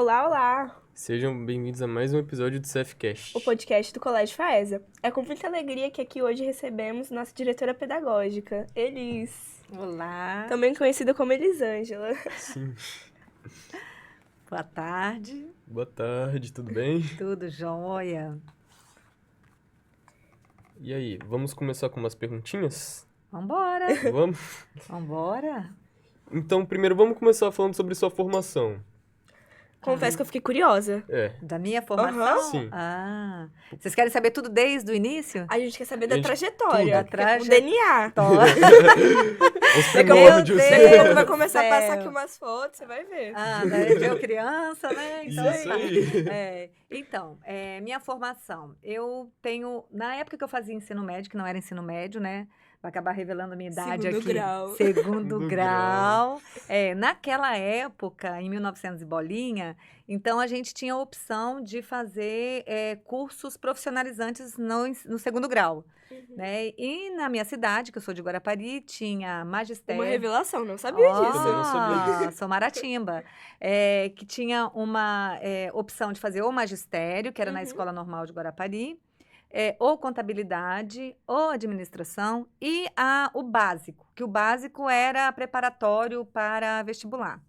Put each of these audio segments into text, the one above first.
Olá, olá! Sejam bem-vindos a mais um episódio do CFcast. O podcast do Colégio Faesa. É com muita alegria que aqui hoje recebemos nossa diretora pedagógica, Elis. Olá, Também conhecida como Elisângela. Sim. boa tarde, Boa tarde, tudo bem? tudo jóia? E aí, vamos começar com umas perguntinhas? Vambora, Vamos? vambora. Então, primeiro vamos começar falando sobre sua formação. Confesso que eu fiquei curiosa. Da minha formação? Aham. Sim. Vocês querem saber tudo desde o início? A gente quer saber da Gente, trajetória, tudo. que é o DNA. Os Daqui a primórdios. Deus! Daqui a pouco vai começar a céu. passar aqui umas fotos, você vai ver. Da eu criança, né? Então, Isso aí. Então, minha formação, eu tenho, na época que eu fazia ensino médio, que não era ensino médio, né? Vai acabar revelando a minha idade Segundo aqui. grau. Segundo Segundo grau. Naquela época, em 1900 e bolinha, então a gente tinha a opção de fazer cursos profissionalizantes no segundo grau. Né? E na minha cidade, que eu sou de Guarapari, tinha magistério. Uma revelação, não sabia Também disso. não sabia. Sou Maratimba. Que tinha uma opção de fazer ou magistério, que era na Escola Normal de Guarapari, ou contabilidade, ou administração, e o básico, que o básico era preparatório para vestibular.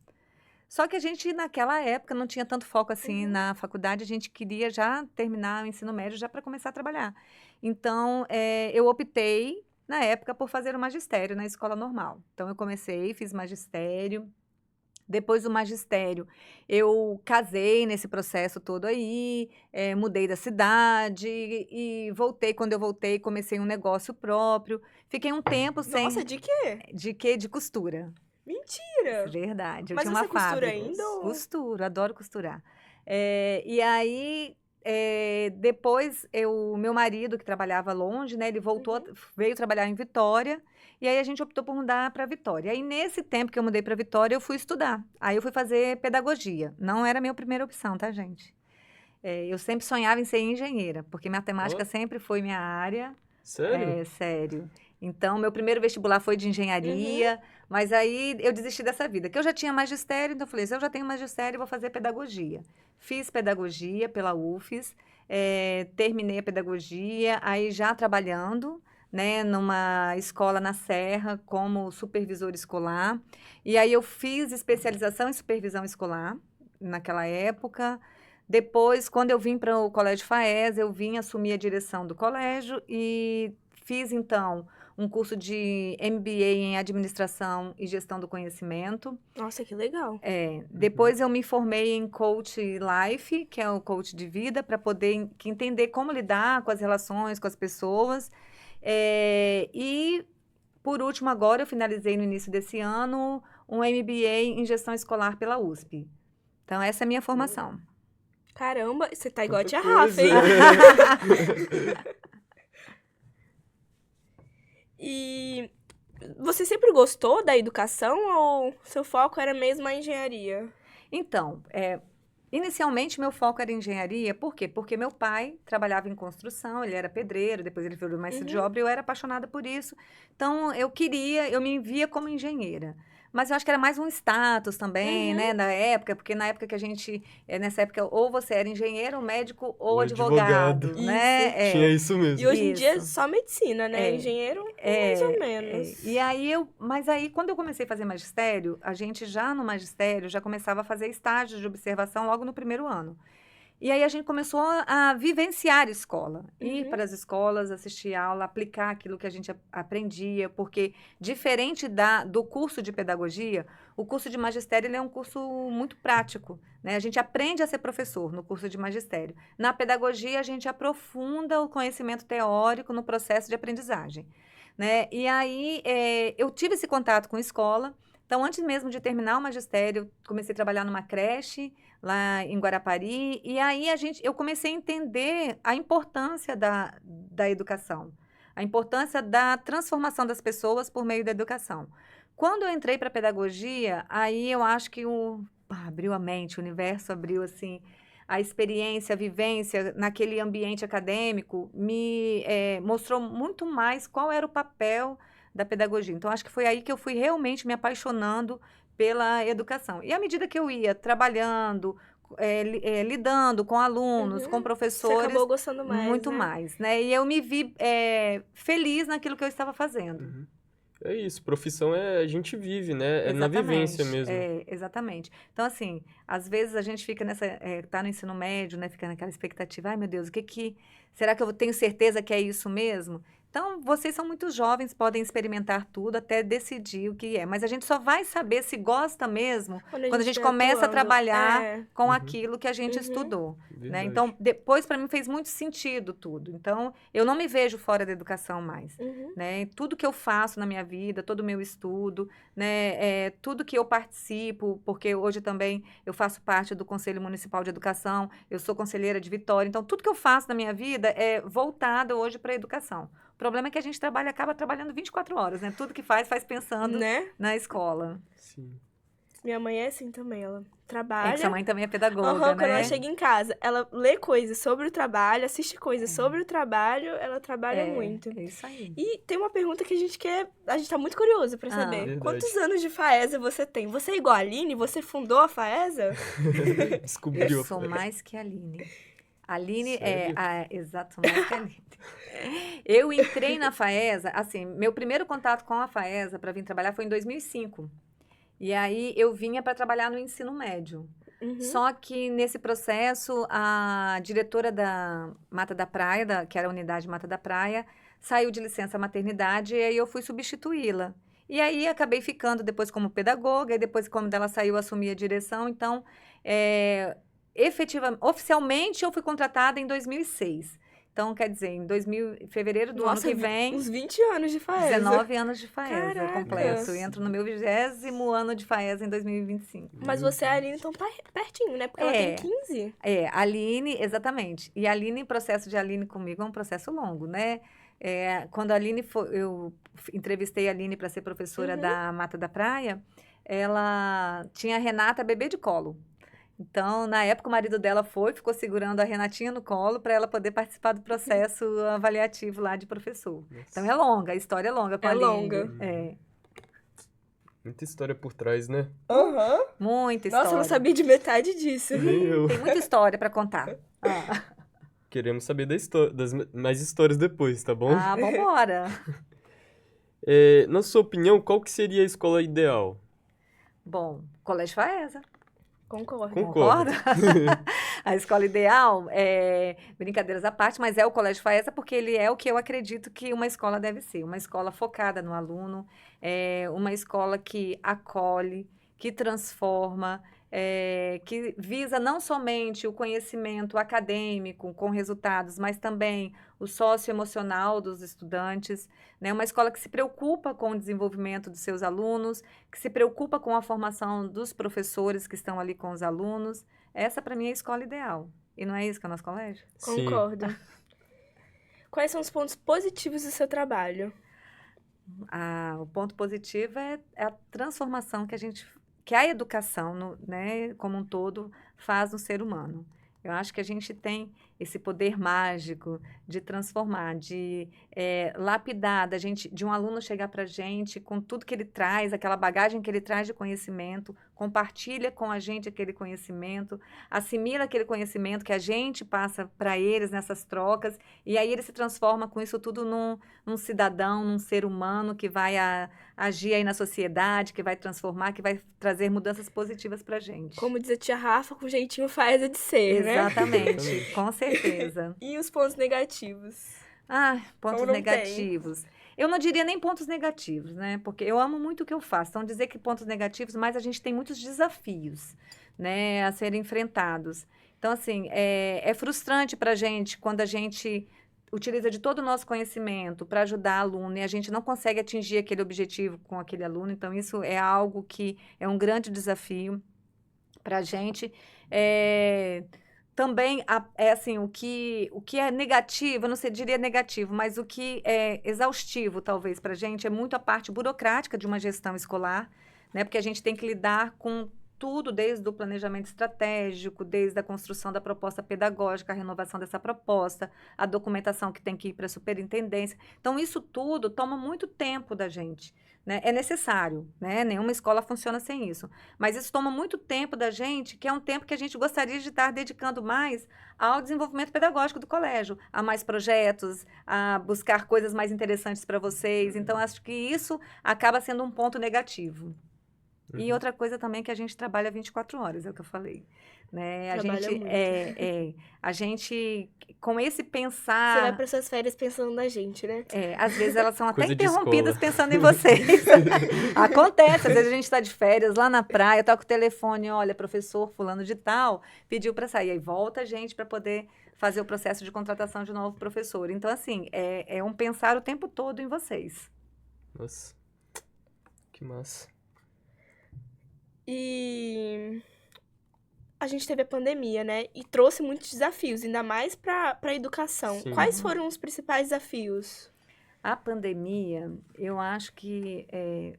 Só que a gente, naquela época, não tinha tanto foco assim na faculdade, a gente queria já terminar o ensino médio já para começar a trabalhar. Então, eu optei, na época, por fazer o magistério na escola normal. Então, eu comecei, fiz magistério. Depois do magistério, eu casei nesse processo todo aí, mudei da cidade e voltei. Quando eu voltei, comecei um negócio próprio. Fiquei um tempo sem... Nossa, de quê? De quê? De costura. Mentira! Verdade. Eu Mas tinha você uma costura fábrica. ainda ou- Costuro, adoro costurar. E aí, depois, meu marido, que trabalhava longe, né? Ele voltou, veio trabalhar em Vitória. E aí, a gente optou por mudar para Vitória. Aí, nesse tempo que eu mudei para Vitória, eu fui estudar. Aí, eu fui fazer pedagogia. Não era a minha primeira opção, tá, gente? Eu sempre sonhava em ser engenheira, porque matemática Ó. sempre foi minha área. Sério? Sério. Então, meu primeiro vestibular foi de engenharia, mas aí eu desisti dessa vida, que eu já tinha magistério, então eu falei, se eu já tenho magistério, eu vou fazer pedagogia. Fiz pedagogia pela UFES, terminei a pedagogia, aí já trabalhando, né, numa escola na Serra, como supervisor escolar, e aí eu fiz especialização em supervisão escolar, naquela época. Depois, quando eu vim para o Colégio Faesa, eu vim assumir a direção do colégio e fiz, então, um curso de MBA em Administração e Gestão do Conhecimento. Nossa, que legal. Depois eu me formei em Coach Life, que é o coach de vida, para poder entender como lidar com as relações, com as pessoas. E, por último, agora eu finalizei no início desse ano um MBA em Gestão Escolar pela USP. Então, essa é a minha formação. Caramba, você tá igual a Tanta tia Rafa, hein? coisa. E você sempre gostou da educação ou seu foco era mesmo a engenharia? Então, inicialmente meu foco era engenharia, por quê? Porque meu pai trabalhava em construção, ele era pedreiro, depois ele virou mestre de obra e eu era apaixonada por isso. Então, eu me via como engenheira. Mas eu acho que era mais um status também, né, na época, porque na época que a gente, nessa época, ou você era engenheiro, ou médico, ou advogado, advogado. né? Tinha isso mesmo. E hoje em dia é Isso. só medicina, né? Engenheiro, mais ou menos. E aí mas aí quando eu comecei a fazer magistério, a gente já no magistério já começava a fazer estágios de observação logo no primeiro ano. E aí a gente começou a vivenciar a escola, ir para as escolas, assistir aula, aplicar aquilo que a gente aprendia, porque diferente do curso de pedagogia, o curso de magistério ele é um curso muito prático, né? A gente aprende a ser professor no curso de magistério. Na pedagogia, a gente aprofunda o conhecimento teórico no processo de aprendizagem, né? E aí eu tive esse contato com a escola. Então, antes mesmo de terminar o magistério, comecei a trabalhar numa creche lá em Guarapari, e aí eu comecei a entender a importância da educação, a importância da transformação das pessoas por meio da educação. Quando eu entrei para a pedagogia, aí eu acho que abriu a mente, o universo abriu assim, a experiência, a vivência naquele ambiente acadêmico me mostrou muito mais qual era o papel da pedagogia. Então, acho que foi aí que eu fui realmente me apaixonando pela educação. E à medida que eu ia trabalhando, lidando com alunos, com Você professores, acabou gostando mais, muito né? mais, né? E eu me vi feliz naquilo que eu estava fazendo. Uhum. É isso, profissão a gente vive, né? É na vivência mesmo. Exatamente. Então, assim, às vezes a gente fica tá no ensino médio, né? Fica naquela expectativa, ai meu Deus, será que eu tenho certeza que é isso mesmo? Então, vocês são muito jovens, podem experimentar tudo até decidir o que é. Mas a gente só vai saber se gosta mesmo quando a gente estiver começa a atuando. trabalhar com Uhum. aquilo que a gente Uhum. estudou, né? Verdade. Então, depois, para mim, fez muito sentido tudo. Então, eu não me vejo fora da educação mais. Uhum. Né? Tudo que eu faço na minha vida, todo o meu estudo, né? Tudo que eu participo, porque hoje também eu faço parte do Conselho Municipal de Educação, eu sou conselheira de Vitória, então tudo que eu faço na minha vida é voltado hoje para a educação. O problema é que a gente acaba trabalhando 24 horas, né? Tudo que faz pensando Né? na escola. Sim. Minha mãe é assim também, ela É que trabalha. sua mãe também é pedagoga, Aham, quando ela né? chega em casa, ela lê coisas sobre o trabalho, assiste coisas sobre o trabalho, ela trabalha muito. É isso aí. E tem uma pergunta que a gente tá muito curioso pra Ah. saber. Verdade. Quantos anos de FAESA você tem? Você é igual a Aline? Você fundou a FAESA? Descobriu. Eu sou mais que a Aline. A Aline Sério? exato, mais que a Aline. Eu entrei na FAESA, assim, meu primeiro contato com a FAESA para vir trabalhar foi em 2005. E aí eu vinha para trabalhar no ensino médio. Uhum. Só que nesse processo, a diretora da Mata da Praia, que era a unidade Mata da Praia, saiu de licença maternidade e aí eu fui substituí-la. E aí acabei ficando depois como pedagoga, e depois, quando ela saiu, eu assumi a direção. Então, oficialmente, eu fui contratada em 2006. Então, quer dizer, em fevereiro do ano que vem, uns 20 anos de FAESA. 19 anos de FAESA Caraca. completo. E entro no meu 20º ano de FAESA em 2025. Mas você e a Aline estão pertinho, né? Porque ela tem 15. A Aline, exatamente. E a Aline, o processo de Aline comigo é um processo longo, né? Quando a Aline eu entrevistei a Aline para ser professora da Mata da Praia, ela tinha a Renata bebê de colo. Então, na época, o marido dela ficou segurando a Renatinha no colo para ela poder participar do processo avaliativo lá de professor. Nossa. Então, é longa, a história é longa com a Aline. longa. Muita história por trás, né? Aham. Muita história. Nossa, eu não sabia de metade disso. Nem eu. Tem muita história para contar. Queremos saber das mais histórias depois, tá bom? Vambora. Na sua opinião, qual que seria a escola ideal? Bom, Colégio FAESA. Concordo. Concordo. A escola ideal, brincadeiras à parte, mas é o Colégio FAESA porque ele é o que eu acredito que uma escola deve ser. Uma escola focada no aluno, uma escola que acolhe, que transforma, que visa não somente o conhecimento acadêmico com resultados, mas também o socioemocional dos estudantes, né? Uma escola que se preocupa com o desenvolvimento dos seus alunos, que se preocupa com a formação dos professores que estão ali com os alunos. Essa, para mim, é a escola ideal. E não é isso que é o nosso colégio? Sim. Concordo. Quais são os pontos positivos do seu trabalho? O ponto positivo é a transformação que a educação, né, como um todo, faz no ser humano. Eu acho que a gente tem esse poder mágico de transformar, de lapidar, de um aluno chegar para a gente com tudo que ele traz, aquela bagagem que ele traz de conhecimento, compartilha com a gente aquele conhecimento, assimila aquele conhecimento que a gente passa para eles nessas trocas, e aí ele se transforma com isso tudo num cidadão, num ser humano que vai agir aí na sociedade, que vai transformar, que vai trazer mudanças positivas para a gente. Como diz a tia Rafa, com jeitinho FAESA de ser, né? Exatamente, com certeza. E os pontos negativos? Pontos Ou não negativos. Eu não diria nem pontos negativos, né? Porque eu amo muito o que eu faço. Então, dizer que pontos negativos, mas a gente tem muitos desafios, né, a serem enfrentados. Então, assim, é frustrante para a gente quando a gente utiliza de todo o nosso conhecimento para ajudar aluno e a gente não consegue atingir aquele objetivo com aquele aluno. Então, isso é algo que é um grande desafio para a gente. Também, assim, o que é negativo, eu não sei, diria negativo, mas o que é exaustivo, talvez, para a gente, é muito a parte burocrática de uma gestão escolar, né? Porque a gente tem que lidar com tudo, desde o planejamento estratégico, desde a construção da proposta pedagógica, a renovação dessa proposta, a documentação que tem que ir para a superintendência. Então, isso tudo toma muito tempo da gente, né? É necessário, né? Nenhuma escola funciona sem isso. Mas isso toma muito tempo da gente, que é um tempo que a gente gostaria de estar dedicando mais ao desenvolvimento pedagógico do colégio, a mais projetos, a buscar coisas mais interessantes para vocês. Então, acho que isso acaba sendo um ponto negativo. E outra coisa também que a gente trabalha 24 horas, é o que eu falei. Né? Trabalha muito. A gente, com esse Você vai pensar, para suas férias pensando na gente, né? às vezes elas são até Coisa de interrompidas escola. pensando em vocês. Acontece, às vezes a gente está de férias lá na praia, toca o telefone, olha, professor fulano de tal, pediu para sair, aí volta a gente para poder fazer o processo de contratação de novo professor. Então, assim, é um pensar o tempo todo em vocês. Nossa, que massa. E a gente teve a pandemia, né? E trouxe muitos desafios, ainda mais para a educação. Sim. Quais foram os principais desafios? A pandemia, eu acho que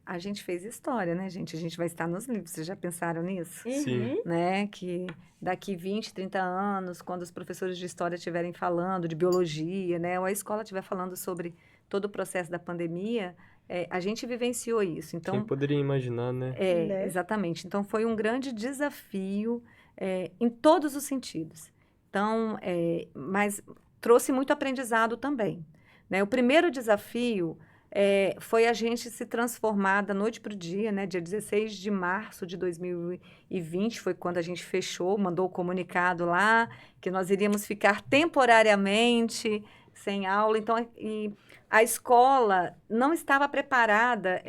a gente fez história, né, gente? A gente vai estar nos livros, vocês já pensaram nisso? Sim. Uhum. Né? Que daqui 20, 30 anos, quando os professores de história estiverem falando de biologia, né? Ou a escola estiver falando sobre todo o processo da pandemia, a gente vivenciou isso. Então, Quem poderia imaginar, né? Né? exatamente. Então, foi um grande desafio em todos os sentidos. Então, mas trouxe muito aprendizado também. Né? O primeiro desafio foi a gente se transformar da noite para o dia, né? Dia 16 de março de 2020 foi quando a gente fechou, mandou o comunicado lá, que nós iríamos ficar temporariamente sem aula. Então, a escola não estava preparada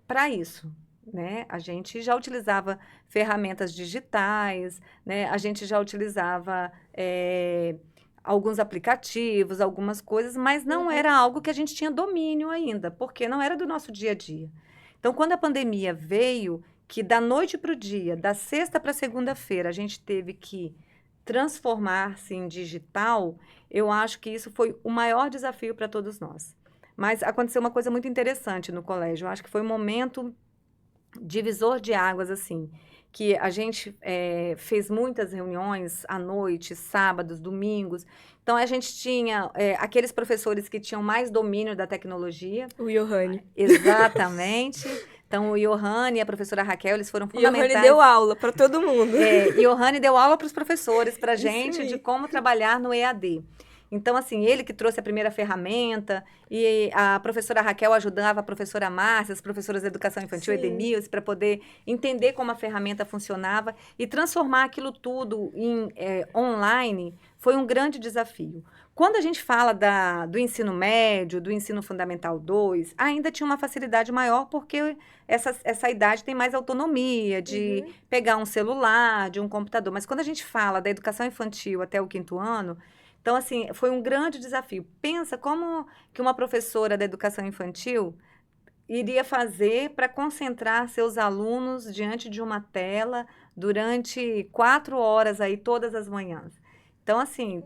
para isso. Né? A gente já utilizava ferramentas digitais, né? A gente já utilizava alguns aplicativos, algumas coisas, mas não era algo que a gente tinha domínio ainda, porque não era do nosso dia a dia. Então, quando a pandemia veio, que da noite para o dia, da sexta para a segunda-feira, a gente teve que transformar-se em digital, eu acho que isso foi o maior desafio para todos nós. Mas aconteceu uma coisa muito interessante no colégio, eu acho que foi um momento divisor de águas, assim, que a gente fez muitas reuniões à noite, sábados, domingos. Então, a gente tinha aqueles professores que tinham mais domínio da tecnologia. O Johanny. Exatamente. Então, o Johanny e a professora Raquel, eles foram fundamentais. Johanny deu aula para todo mundo. Johanny deu aula para os professores, para a Isso gente, aí. de como trabalhar no EAD. Então, assim, ele que trouxe a primeira ferramenta, e a professora Raquel ajudava a professora Márcia, as professoras de educação infantil, Sim. Edenilce, para poder entender como a ferramenta funcionava e transformar aquilo tudo em online foi um grande desafio. Quando a gente fala do ensino médio, do ensino fundamental 2, ainda tinha uma facilidade maior, porque essa idade tem mais autonomia de pegar um celular, de um computador. Mas quando a gente fala da educação infantil até o 5º ano, então, assim, foi um grande desafio. Pensa como que uma professora da educação infantil iria fazer para concentrar seus alunos diante de uma tela durante 4 horas aí, todas as manhãs. Então, assim,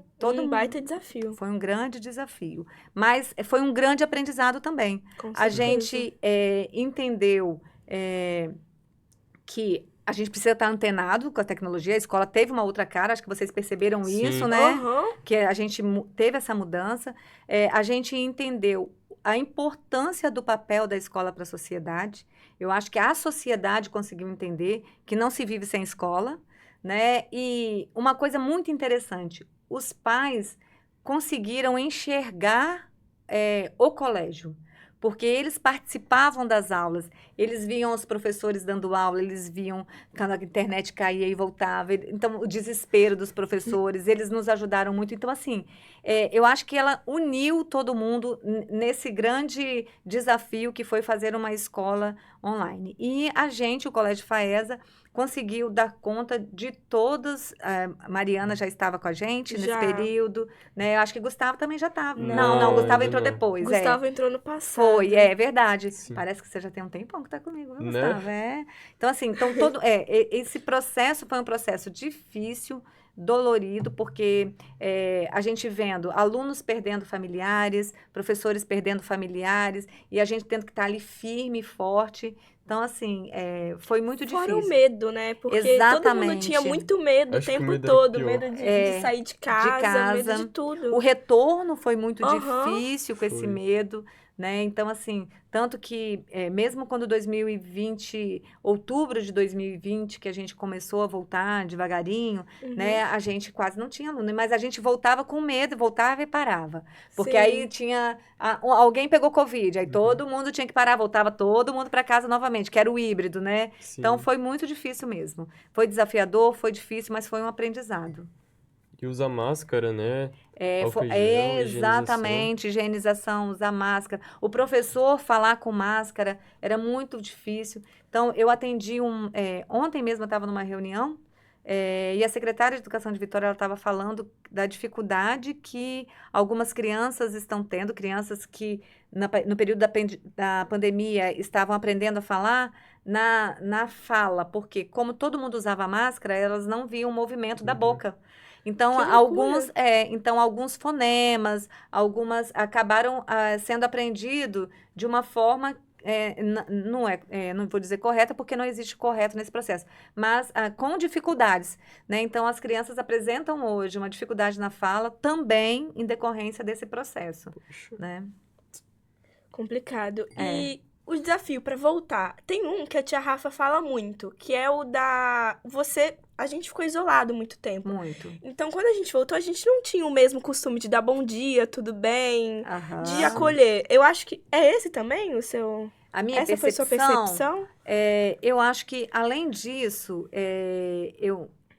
baita desafio. foi um grande desafio. Mas foi um grande aprendizado também. Com A certeza. gente entendeu que a gente precisa estar antenado com a tecnologia. A escola teve uma outra cara, acho que vocês perceberam Sim. isso, né? Aham. Que a gente teve essa mudança. A gente entendeu a importância do papel da escola para a sociedade. Eu acho que a sociedade conseguiu entender que não se vive sem escola, né? E uma coisa muito interessante, os pais conseguiram enxergar o colégio, porque eles participavam das aulas, eles viam os professores dando aula, eles viam quando a internet caía e voltava, então o desespero dos professores, eles nos ajudaram muito. Então, assim, eu acho que ela uniu todo mundo nesse grande desafio que foi fazer uma escola online. E a gente, o Colégio FAESA, conseguiu dar conta de todos. A Mariana já estava com a gente nesse Já. período, né? Eu acho que Gustavo também já estava. Não, Não, Gustavo ainda entrou não. depois. Gustavo entrou no passado. Foi, é verdade. Sim. Parece que você já tem um tempão que tá comigo, viu, Né? Gustavo? Então, assim, esse processo foi um processo difícil, dolorido, porque a gente vendo alunos perdendo familiares, professores perdendo familiares, e a gente tendo que estar ali firme e forte, Então, assim, foi muito Fora o difícil. medo, né? Porque todo mundo tinha Exatamente. muito medo o Acho que o tempo medo era todo. pior. Medo de É, sair de de casa, medo de casa. tudo. O retorno foi muito Aham. difícil com esse Foi. medo, né? Então, assim, tanto que mesmo quando 2020, outubro de 2020, que a gente começou a voltar devagarinho, né? Uhum. A gente quase não tinha aluno, mas a gente voltava com medo, voltava e parava. Porque aí Sim. tinha, alguém pegou Covid, aí Uhum. todo mundo tinha que parar, voltava todo mundo para casa novamente, que era o híbrido, né? Então, Sim. foi muito difícil mesmo. Foi desafiador, foi difícil, mas foi um aprendizado. E usar máscara, né? Álcool em gel, higienização. Exatamente, higienização, usar máscara. O professor falar com máscara era muito difícil. Então, eu atendi ontem mesmo eu estava numa reunião, e a secretária de Educação de Vitória ela estava falando da dificuldade que algumas crianças estão tendo, crianças que no período da pandemia estavam aprendendo a falar na fala, porque como todo mundo usava máscara, elas não viam o movimento da Uhum. boca. Então, Que loucura. alguns fonemas, algumas acabaram sendo aprendido de uma forma não vou dizer correta, porque não existe correto nesse processo, mas com dificuldades, né? Então, as crianças apresentam hoje uma dificuldade na fala também em decorrência desse processo, Poxa. né? Complicado. É. E o desafio pra voltar. Tem um que a tia Rafa fala muito, que é o da a gente ficou isolado muito tempo. Muito. Então, quando a gente voltou, a gente não tinha o mesmo costume de dar bom dia, tudo bem, de Aham. acolher. Eu acho que é esse também o seu. A minha Essa foi sua percepção? eu acho que, além disso,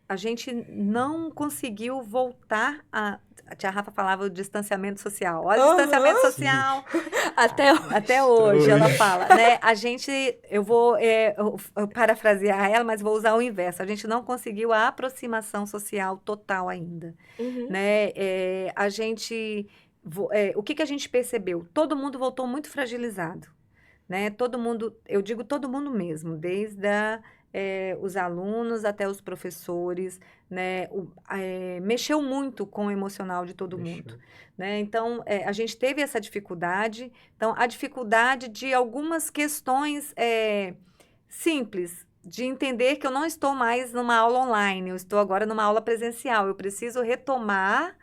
a gente não conseguiu voltar a tia Rafa falava o distanciamento social. Olha o Aham. distanciamento social. Até Até hoje ela hoje. fala, né? Eu vou eu parafrasear ela, mas vou usar o inverso. A gente não conseguiu a aproximação social total ainda, Uhum. né? O que que a gente percebeu? Todo mundo voltou muito fragilizado, né? Todo mundo, eu digo todo mundo mesmo, desde os alunos até os professores, né? Mexeu muito com o emocional de todo mundo, Mexeu. né? Então, a gente teve essa dificuldade. Então, a dificuldade de algumas questões simples, de entender que eu não estou mais numa aula online, eu estou agora numa aula presencial. Eu preciso retomar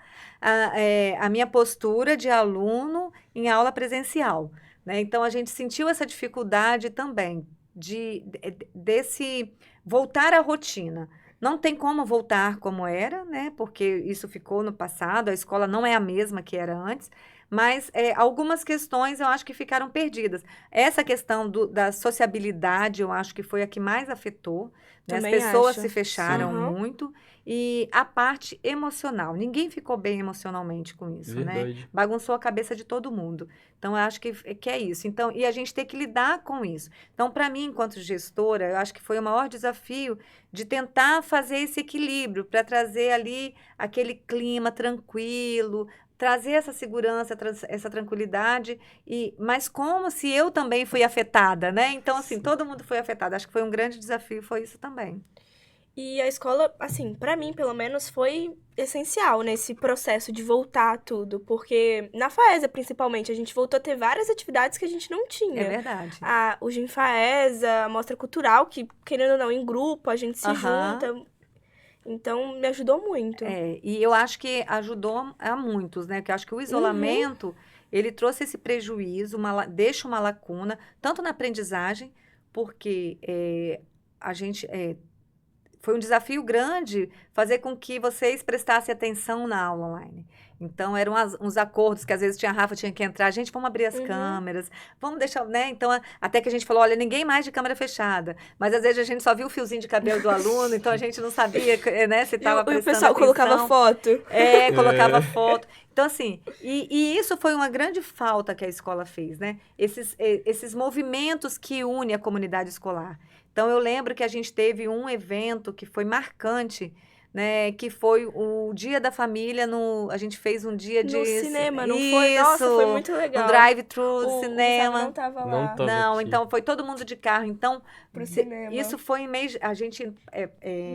a minha postura de aluno em aula presencial, né? Então, a gente sentiu essa dificuldade também desse voltar à rotina. Não tem como voltar como era, né? Porque isso ficou no passado, a escola não é a mesma que era antes, mas algumas questões eu acho que ficaram perdidas. Essa questão da sociabilidade, eu acho que foi a que mais afetou, né? As Também pessoas acho. se fecharam Aham. muito e a parte emocional. Ninguém ficou bem emocionalmente com isso, né? Verdade. Bagunçou a cabeça de todo mundo. Então, eu acho que é isso. Então, e a gente tem que lidar com isso. Então, para mim, enquanto gestora, eu acho que foi o maior desafio de tentar fazer esse equilíbrio para trazer ali aquele clima tranquilo, trazer essa segurança, essa tranquilidade, mas como se eu também fui afetada, né? Então, assim, Sim. todo mundo foi afetado. Acho que foi um grande desafio, foi isso também. E a escola, assim, pra mim, pelo menos, foi essencial nesse processo de voltar a tudo. Porque na FAESA, principalmente, a gente voltou a ter várias atividades que a gente não É tinha. verdade. O Gin FAESA, a mostra cultural, que, querendo ou não, em grupo, a gente se Aham. junta. Então, me ajudou muito. E eu acho que ajudou a muitos, né? Porque eu acho que o Uhum. isolamento, ele trouxe esse prejuízo, deixa uma lacuna, tanto na aprendizagem, porque a gente foi um desafio grande fazer com que vocês prestassem atenção na aula online. Então, eram uns acordos que às vezes a Rafa tinha que entrar, gente, vamos abrir as Uhum. câmeras, vamos deixar, né? Então, até que a gente falou, olha, ninguém mais de câmera fechada. Mas às vezes a gente só viu o fiozinho de cabelo do aluno, então a gente não sabia, né, se estava E o prestando pessoal colocava atenção. foto. Colocava foto. Então, assim, e isso foi uma grande falta que a escola fez, né? Esses movimentos que unem a comunidade escolar. Então, eu lembro que a gente teve um evento que foi marcante né? Que foi o Dia da Família, a gente fez um dia de... No cinema, não foi? Nossa, foi muito legal. Um drive-thru do O Gustavo cinema. não tava Não lá tava Não, aqui. então foi todo mundo de carro. Então, pro cinema. isso foi em mês. A gente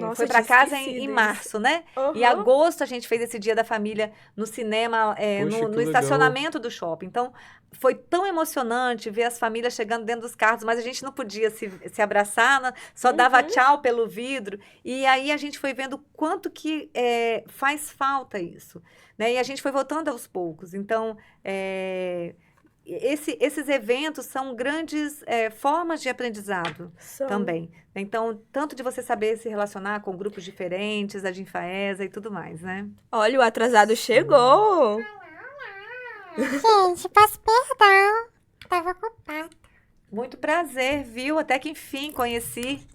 Nossa, foi eu para tinha casa esquecido em isso. março, né? Em Aham. agosto a gente fez esse Dia da Família no cinema, Poxa, que no legal. estacionamento do shopping. Então, foi tão emocionante ver as famílias chegando dentro dos carros, mas a gente não podia se abraçar, né? Só dava Uhum. tchau pelo vidro. E aí a gente foi vendo quanto que faz falta isso, né? E a gente foi voltando aos poucos. Então, esses eventos são grandes formas de aprendizado São. também. Então, tanto de você saber se relacionar com grupos diferentes, a Ginfaesa e tudo mais, né? Olha, o atrasado chegou. Gente, peço perdão. Tava ocupada. Muito prazer, viu? Até que enfim conheci.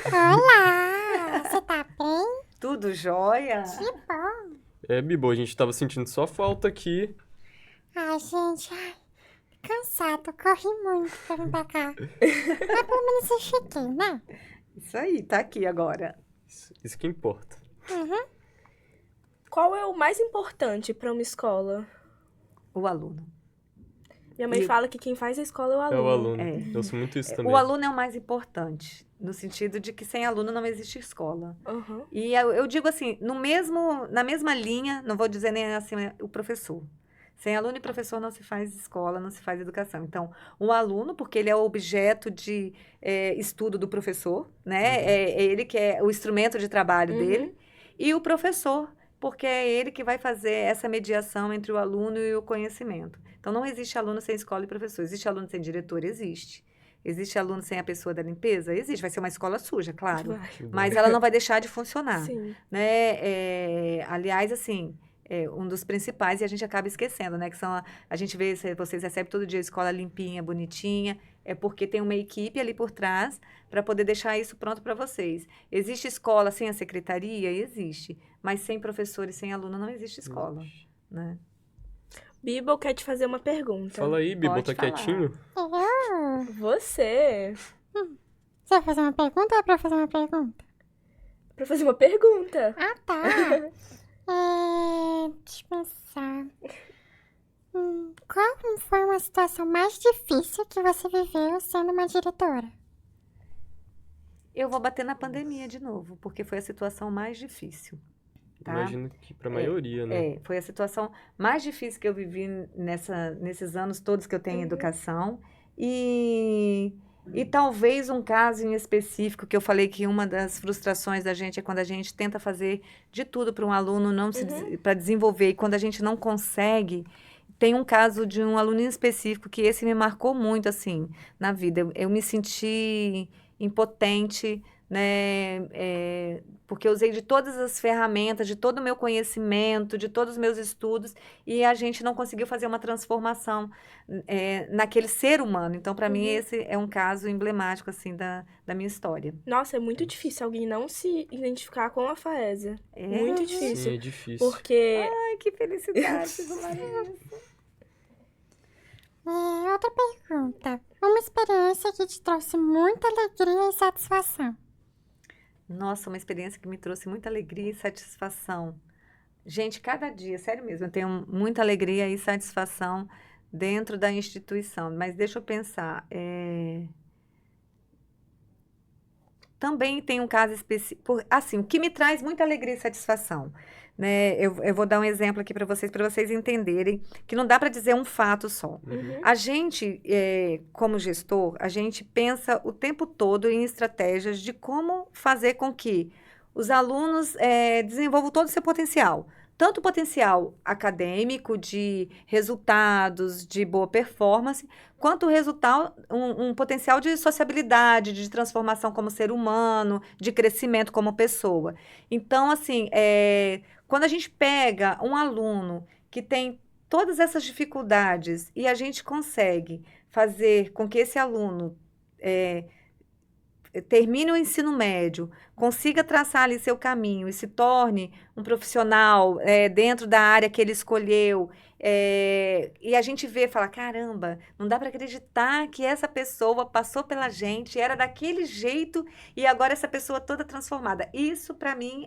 Olá, você tá bem? Tudo jóia? Que bom. Bibo, a gente tava sentindo só falta aqui. Ai, gente, cansado, corri muito pra vir pra cá. Mas pelo menos eu cheguei, né? Isso aí, tá aqui agora. Isso que importa. Qual é o mais importante pra uma escola? O aluno. Minha mãe E- fala que quem faz a escola é o É aluno. o aluno. É. Eu sou muito isso também. O aluno é o mais importante, no sentido de que sem aluno não existe escola. Aham. E eu digo assim, na mesma linha, não vou dizer nem assim, o professor. Sem aluno e professor não se faz escola, não se faz educação. Então, o aluno, porque ele é o objeto de estudo do professor, né? É ele que é o instrumento de trabalho Uhum. dele. E o professor, porque é ele que vai fazer essa mediação entre o aluno e o conhecimento. Então, não existe aluno sem escola e professor. Existe aluno sem diretor? Existe. Existe aluno sem a pessoa da limpeza? Existe. Vai ser uma escola suja, claro. Vai. Que bom. Mas ela não vai deixar de funcionar, Sim. né? Aliás, assim, um dos principais, e a gente acaba esquecendo, né? Que são, a gente vê, vocês recebem todo dia a escola limpinha, bonitinha, é porque tem uma equipe ali por trás para poder deixar isso pronto para vocês. Existe escola sem a secretaria? Existe. Mas sem professor e sem aluno não existe escola, né? Bibo quer te fazer uma pergunta. Fala aí, Bibo, Pode tá falar. quietinho? Você. Você vai fazer uma pergunta ou é pra eu fazer uma pergunta? Pra fazer uma pergunta. Ah, tá. Deixa eu pensar. Qual foi uma situação mais difícil que você viveu sendo uma diretora? Eu vou bater na pandemia de novo, porque foi a situação mais difícil. Tá? Imagino que pra maioria, né? Foi a situação mais difícil que eu vivi nesses anos todos que eu tenho em educação. E talvez um caso em específico, que eu falei que uma das frustrações da gente é quando a gente tenta fazer de tudo para um aluno não para desenvolver, e quando a gente não consegue. Tem um caso de um aluno em específico que esse me marcou muito, assim, na vida. Eu me senti impotente, né? Porque eu usei de todas as ferramentas, de todo o meu conhecimento, de todos os meus estudos, e a gente não conseguiu fazer uma transformação naquele ser humano. Então, para mim, esse é um caso emblemático, assim, da minha história. Nossa, é muito difícil alguém não se identificar com a Faésia. Muito difícil. Sim, é difícil. Porque Ai, que felicidade, Larissa. E outra pergunta. Uma experiência que te trouxe muita alegria e satisfação. Nossa, uma experiência que me trouxe muita alegria e satisfação. Gente, cada dia, sério mesmo, eu tenho muita alegria e satisfação dentro da instituição. Mas deixa eu pensar. Também tem um caso específico. Assim, o que me traz muita alegria e satisfação. Né? Eu vou dar um exemplo aqui para vocês entenderem que não dá para dizer um fato só. A gente, como gestor, a gente pensa o tempo todo em estratégias de como fazer com que os alunos desenvolvam todo o seu potencial. Tanto o potencial acadêmico, de resultados, de boa performance, quanto o resultado, um potencial de sociabilidade, de transformação como ser humano, de crescimento como pessoa. Então, assim, quando a gente pega um aluno que tem todas essas dificuldades e a gente consegue fazer com que esse aluno termine o ensino médio, consiga traçar ali seu caminho e se torne um profissional dentro da área que ele escolheu, e a gente vê e fala, caramba, não dá para acreditar que essa pessoa passou pela gente, era daquele jeito e agora essa pessoa toda transformada. Isso para mim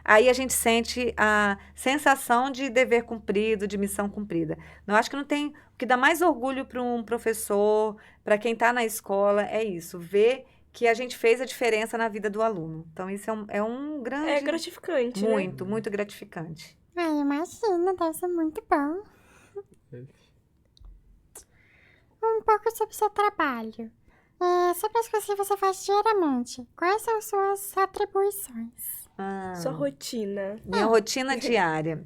aí a gente sente a sensação de dever cumprido, de missão cumprida. Eu acho que não tem o que dá mais orgulho para um professor, para quem está na escola, é isso, ver que a gente fez a diferença na vida do aluno. Então, isso é um grande... É gratificante, né? Muito, muito gratificante. Ai, imagina, deve ser muito bom. Um pouco sobre o seu trabalho. Sobre as coisas que você faz diariamente. Quais são as suas atribuições? Sua rotina. Minha rotina diária.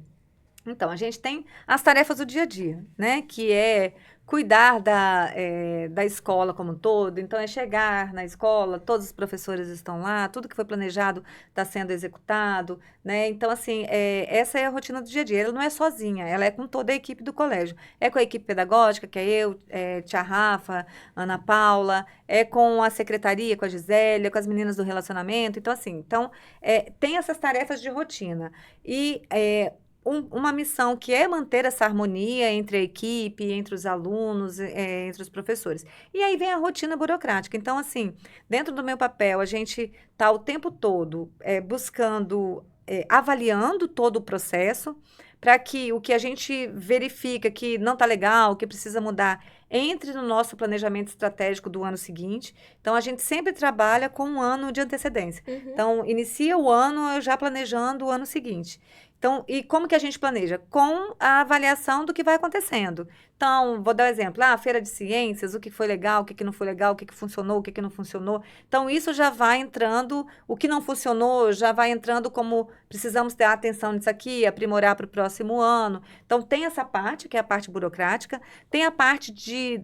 Então, a gente tem as tarefas do dia a dia, né? Que é cuidar da escola como um todo. Então, é chegar na escola, todos os professores estão lá, tudo que foi planejado está sendo executado, né? Então, assim, essa é a rotina do dia a dia. Ela não é sozinha, ela é com toda a equipe do colégio. É com a equipe pedagógica, que é eu, tia Rafa, Ana Paula, é com a secretaria, com a Gisélia, com as meninas do relacionamento. Então, assim, tem essas tarefas de rotina. E uma missão que é manter essa harmonia entre a equipe, entre os alunos, entre os professores. E aí vem a rotina burocrática. Então, assim, dentro do meu papel, a gente está o tempo todo buscando, avaliando todo o processo, para que o que a gente verifica que não está legal, que precisa mudar, entre no nosso planejamento estratégico do ano seguinte. Então, a gente sempre trabalha com um ano de antecedência. Uhum. Então, inicia o ano eu já planejando o ano seguinte. Então, e como que a gente planeja? Com a avaliação do que vai acontecendo. Então, vou dar um exemplo. A feira de ciências, o que foi legal, o que não foi legal, o que funcionou, o que não funcionou. Então, isso já vai entrando, o que não funcionou já vai entrando como precisamos ter atenção nisso aqui, aprimorar para o próximo ano. Então, tem essa parte, que é a parte burocrática. Tem a parte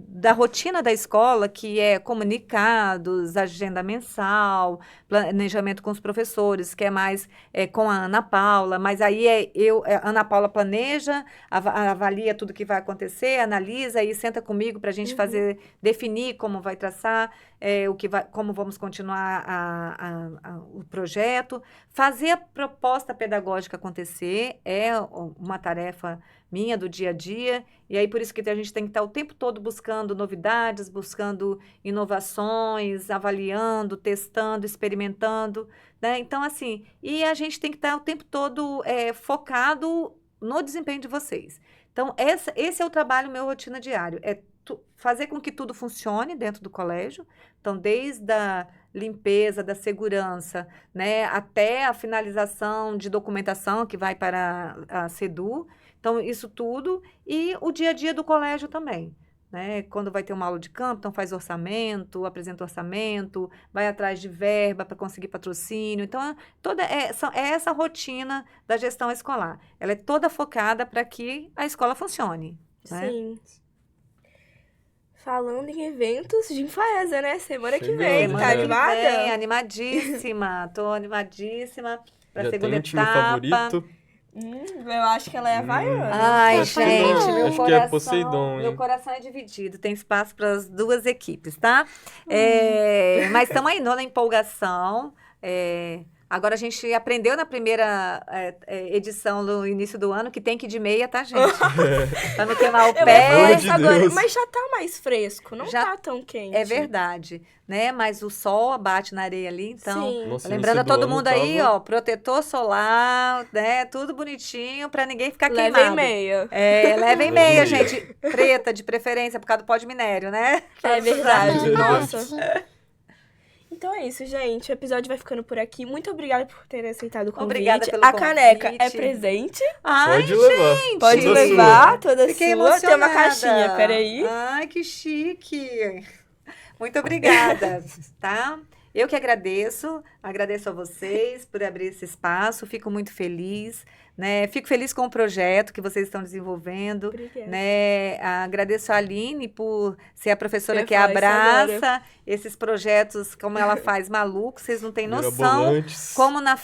da rotina da escola, que é comunicados, agenda mensal, planejamento com os professores, que é mais com a Ana Paula, mas aí a Ana Paula planeja, avalia tudo que vai acontecer, analisa e senta comigo para a gente definir como vai traçar, como vamos continuar o projeto. Fazer a proposta pedagógica acontecer é uma tarefa minha do dia a dia, e aí por isso que a gente tem que estar o tempo todo buscando novidades, buscando inovações, avaliando, testando, experimentando, né? Então, assim, e a gente tem que estar o tempo todo focado no desempenho de vocês. Então, esse é o trabalho, meu rotina diário, fazer com que tudo funcione dentro do colégio, então, desde a limpeza, da segurança, né, até a finalização de documentação que vai para a SEDU. Então, isso tudo, e o dia a dia do colégio também, né? Quando vai ter uma aula de campo, então faz orçamento, apresenta orçamento, vai atrás de verba para conseguir patrocínio. Então, é essa rotina da gestão escolar. Ela é toda focada para que a escola funcione, né? Sim. Falando em eventos de Infaesa, né? Semana que Chegando, vem, né? tá animada? Animadíssima. Tô animadíssima para a Já segunda tem um time etapa. favorito? Eu acho que ela é havaiana. Ai, Acho gente, que meu Acho que coração, é Poseidon, meu hein? coração é dividido, tem espaço para as duas equipes, tá? Mas estamos aí na empolgação. Agora a gente aprendeu na primeira edição do início do ano que tem que ir de meia, tá, gente? Para não queimar o Eu pé. vou falar Pelo isso amor de agora, Deus. mas já tá mais fresco, não Já tá tão quente. É verdade, né? Mas o sol bate na areia ali, então. Sim. Nossa, Lembrando a início do todo ano mundo aí, tava- ó, protetor solar, né? Tudo bonitinho para ninguém ficar Leva queimado. em meia. Leva em Leva em meia, meia. gente. Preta, de preferência, por causa do pó de minério, né? É verdade, É nossa. Então é isso, gente. O episódio vai ficando por aqui. Muito obrigada por terem aceitado o convite. Obrigada pelo A caneca convite. é presente. Ai, Pode levar. Pode Toda levar, toda fiquei sua. Tem emocionada. uma caixinha, peraí. Ai, que chique. Muito obrigada, tá? Eu que agradeço a vocês por abrir esse espaço, fico muito feliz, né? Fico feliz com o projeto que vocês estão desenvolvendo, Obrigada. né? Agradeço a Aline por ser a professora Eu ia que falar isso abraça esses projetos, como ela faz maluco, vocês não têm noção Mirabolantes. como nas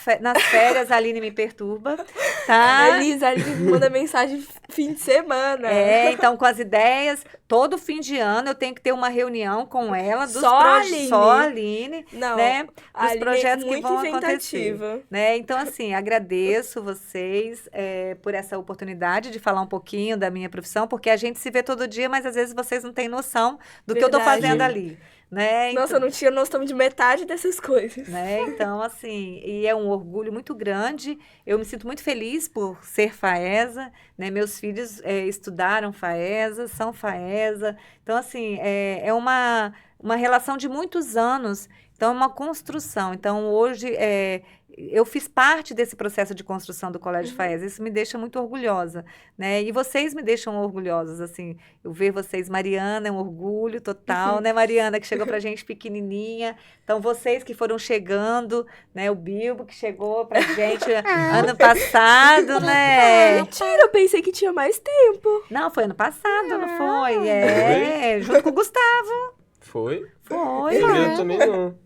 férias a Aline me perturba, tá? Elisa, me manda mensagem fim de semana. Então com as ideias, todo fim de ano eu tenho que ter uma reunião com ela dos Só a Aline? só a Aline, Não, né? a Dos Aline projetos é que muito vão acontecer. inventativa. Né? Então, assim, agradeço vocês por essa oportunidade de falar um pouquinho da minha profissão, porque a gente se vê todo dia, mas às vezes vocês não têm noção do que eu tô Verdade. fazendo Sim. ali, né? Nossa, eu não tinha noção de metade dessas coisas. Né? Então, assim, e é um orgulho muito grande. Eu me sinto muito feliz por ser FAESA, né? Meus filhos estudaram FAESA, são FAESA. Então, assim, é uma relação de muitos anos. Então, é uma construção. Então, hoje, eu fiz parte desse processo de construção do Colégio FAESA. Isso me deixa muito orgulhosa, né? E vocês me deixam orgulhosos, assim. Eu ver vocês, Mariana, é um orgulho total, né, Mariana, que chegou pra gente pequenininha. Então, vocês que foram chegando, né? O Bilbo, que chegou pra gente ano passado, né? Mentira, eu pensei que tinha mais tempo. Não, foi ano passado, não foi? Junto com o Gustavo. Foi? Foi. Não sabia também não.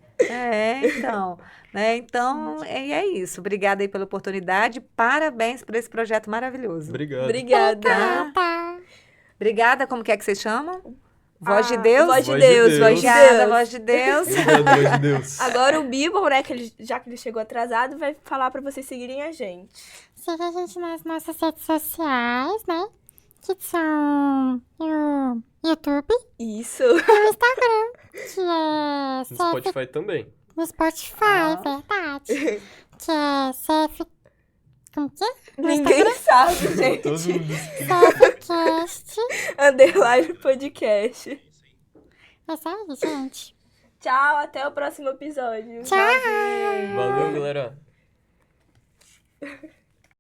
Então, né? Então, é isso. Obrigada aí pela oportunidade. Parabéns por esse projeto maravilhoso. Obrigado. Obrigada. Tá. Obrigada, como que é que vocês chamam? Voz de Deus? Voz de Voz de Deus, Deus. voz de Obrigada, Deus. voz de Deus. Obrigado, voz de Deus. Agora o Bibo, né, já que ele chegou atrasado, vai falar pra vocês seguirem a gente. Siga a gente nas nossas redes sociais, né? Que são no YouTube, Isso. no Instagram, que é No CF... Spotify também. No Spotify, verdade. Que é CF... Como que é? Ninguém sabe, gente. Todo mundo esquece. CFcast. Underline podcast. É isso aí, gente. Tchau, até o próximo episódio. Tchau. Valeu, galera.